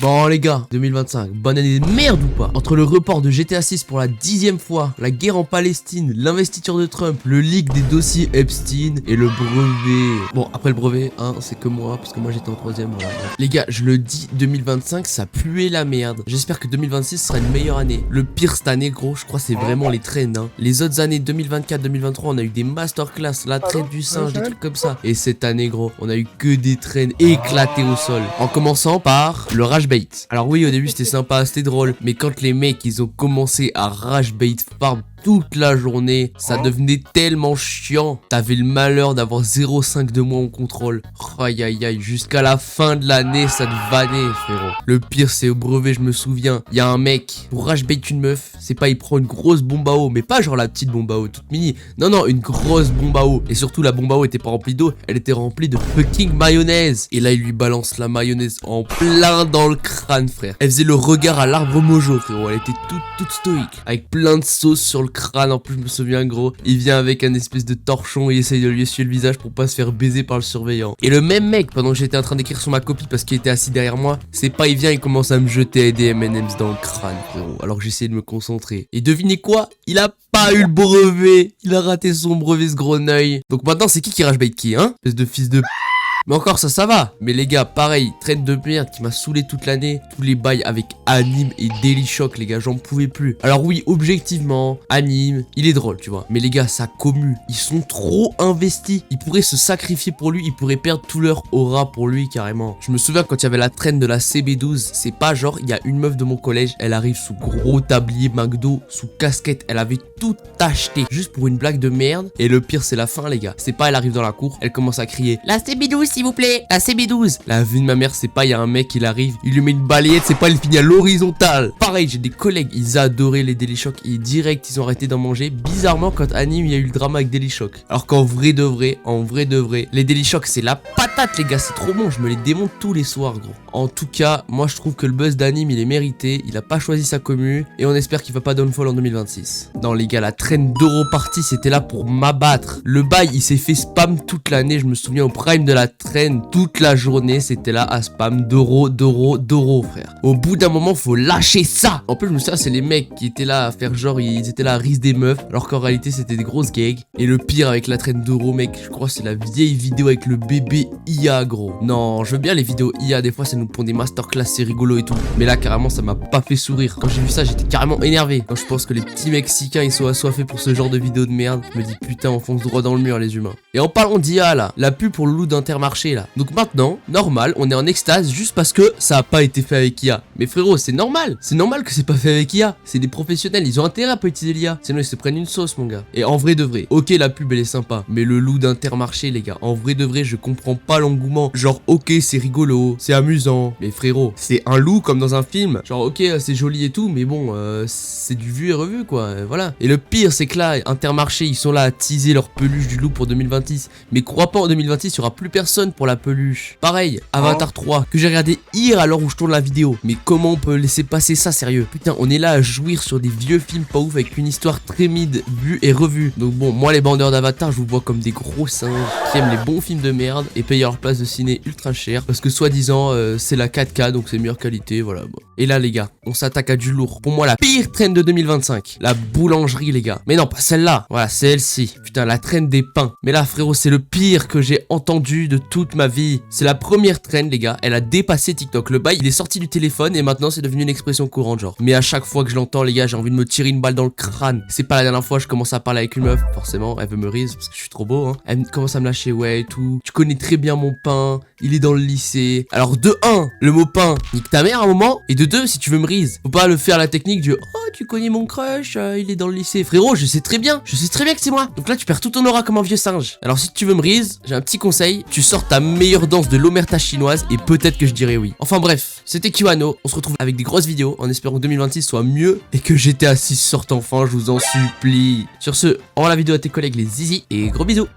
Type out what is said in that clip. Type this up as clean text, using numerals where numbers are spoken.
Bon les gars, 2025, bonne année de merde ou pas? Entre le report de GTA 6 pour la 10e fois, la guerre en Palestine, l'investiture de Trump, le leak des dossiers Epstein et le brevet. Bon, après le brevet, hein, c'est que moi, parce que moi j'étais en 3ème, voilà. Les gars, je le dis, 2025, ça puait la merde. J'espère que 2026 sera une meilleure année. Le pire cette année, gros, je crois c'est vraiment les traînes, hein. Les autres années, 2024, 2023, on a eu des masterclass, la traîne du singe, des trucs comme ça. Et cette année, gros, on a eu que des traînes éclatées au sol. En commençant par le rage bait. Alors oui, au début c'était sympa, c'était drôle, mais quand les mecs ils ont commencé à rage bait farm toute la journée, ça devenait tellement chiant. T'avais le malheur d'avoir 0,5 de moins en contrôle. Aïe aïe aïe, jusqu'à la fin de l'année ça te vannait, frérot. Le pire c'est au brevet, je me souviens, il y a un mec pour rage bait une meuf, c'est pas il prend une grosse bombe à eau, mais pas genre la petite bombe à eau toute mini. Non non, une grosse bombe à eau. Et surtout la bombe à eau était pas remplie d'eau, elle était remplie de fucking mayonnaise. Et là il lui balance la mayonnaise en plein dans le crâne, frère. Elle faisait le regard à l'arbre mojo, frérot. Elle était toute stoïque, avec plein de sauce sur le crâne. En plus je me souviens, gros, il vient avec un espèce de torchon et essaye de lui essuyer le visage pour pas se faire baiser par le surveillant. Et le même mec, pendant que j'étais en train d'écrire sur ma copie parce qu'il était assis derrière moi, c'est pas il vient, il commence à me jeter des M&M's dans le crâne, frérot, alors que j'essayais de me concentrer. Et devinez quoi, il a pas eu le brevet. Il a raté son brevet, ce grenouille. Donc maintenant c'est qui rage bait qui, hein? Espèce de fils de... Mais encore ça va. Mais les gars, pareil, traîne de merde qui m'a saoulé toute l'année. Tous les bails avec Anime et Daily Shock, les gars, j'en pouvais plus. Alors oui, objectivement, Anime, il est drôle, tu vois. Mais les gars, sa commu, ils sont trop investis. Ils pourraient se sacrifier pour lui, ils pourraient perdre tout leur aura pour lui, carrément. Je me souviens quand il y avait la traîne de la CB12, c'est pas genre, il y a une meuf de mon collège, elle arrive sous gros tablier McDo, sous casquette, elle avait tout acheté, juste pour une blague de merde. Et le pire, c'est la fin, les gars. C'est pas, elle arrive dans la cour, elle commence à crier « La CB12 s'il vous plaît, la CB12 !» La vue de ma mère, c'est pas, il y a un mec, il arrive, il lui met une balayette, c'est pas, il finit à l'horizontale. Pareil, j'ai des collègues, ils adoraient les Daily Shock et direct, ils ont arrêté d'en manger. Bizarrement, quand Anime, il y a eu le drama avec Daily Shock. Alors qu'en vrai de vrai, les Daily Shock, c'est la patate, les gars, c'est trop bon, je me les démonte tous les soirs, gros. En tout cas, moi, je trouve que le buzz d'Anime, il est mérité, il a pas choisi sa commu et on espère qu'il va pas downfall en 2026. Non, les gars, la traîne d'Euro Party, c'était là pour m'abattre. Le bail, il s'est fait spam toute l'année, je me souviens au prime de la traîne, toute la journée, c'était là à spam d'euros, frère. Au bout d'un moment, faut lâcher ça. En plus, je me souviens, c'est les mecs qui étaient là à faire genre, ils étaient là à rise des meufs, alors qu'en réalité, c'était des grosses gags. Et le pire avec la traîne d'Euro, mec, je crois que c'est la vieille vidéo avec le bébé IA, gros. Non, je veux bien les vidéos IA, des fois, ça nous prend des masterclass, c'est rigolo et tout. Mais là, carrément, ça m'a pas fait sourire. Quand j'ai vu ça, j'étais carrément énervé. Quand je pense que les petits Mexicains, ils sont assoiffés pour ce genre de vidéos de merde, je me dis, putain, on fonce droit dans le mur, les humains. Et en parlant d'IA, là, la pub pour le loup d'Intermarché, là. Donc maintenant, normal, on est en extase juste parce que ça a pas été fait avec IA. Mais frérot, c'est normal que c'est pas fait avec IA. C'est des professionnels, ils ont intérêt à pas utiliser l'IA. Sinon, ils se prennent une sauce, mon gars. Et en vrai de vrai, ok, la pub, elle est sympa. Mais le loup d'Intermarché, les gars, en vrai de vrai, je comprends pas l'engouement. Genre, ok, c'est rigolo, c'est amusant. Mais frérot, c'est un loup comme dans un film. Genre, ok, c'est joli et tout, mais bon, c'est du vu et revu, quoi. Voilà. Et le pire, c'est que là, Intermarché, ils sont là à teaser leur peluche du loup pour 2026. Mais crois pas, en 2026, il y aura plus personne pour la peluche. Pareil, Avatar 3, que j'ai regardé hier à l'heure où je tourne la vidéo. Mais comment on peut laisser passer ça, sérieux? Putain, on est là à jouir sur des vieux films pas ouf avec une histoire très mid, vue et revue. Donc bon, moi les bandeurs d'Avatar, je vous vois comme des gros singes qui aiment les bons films de merde et payent leur place de ciné ultra cher. Parce que soi-disant, c'est la 4K, donc c'est meilleure qualité, voilà. Bon. Et là les gars, on s'attaque à du lourd. Pour moi, la pire traîne de 2025. La boulangerie, les gars. Mais non, pas celle-là. Voilà, celle-ci. Putain, la traîne des pains. Mais là, frérot, c'est le pire que j'ai entendu de toute ma vie. C'est la première traîne, les gars. Elle a dépassé TikTok. Le bail, il est sorti du téléphone et maintenant, c'est devenu une expression courante, genre. Mais à chaque fois que je l'entends, les gars, j'ai envie de me tirer une balle dans le crâne. C'est pas la dernière fois, je commence à parler avec une meuf. Forcément, elle veut me rise parce que je suis trop beau, hein. Elle commence à me lâcher, ouais, et tout. Tu connais très bien mon pain. Il est dans le lycée. Alors, de 1, le mot pain, nique ta mère à un moment. Et de 2, si tu veux me rise, faut pas le faire la technique du oh, tu connais mon crush, il est dans le lycée. Frérot, je sais très bien que c'est moi. Donc là, tu perds tout ton aura comme un vieux singe. Alors, si tu veux me rise, j'ai un petit conseil. Tu sors ta meilleure danse de l'omerta chinoise et peut-être que je dirais oui. Enfin bref, c'était Kiwano. On se retrouve avec des grosses vidéos en espérant que 2026 soit mieux et que GTA 6 sorte enfin, je vous en supplie. Sur ce, envoie la vidéo à tes collègues les zizi et gros bisous.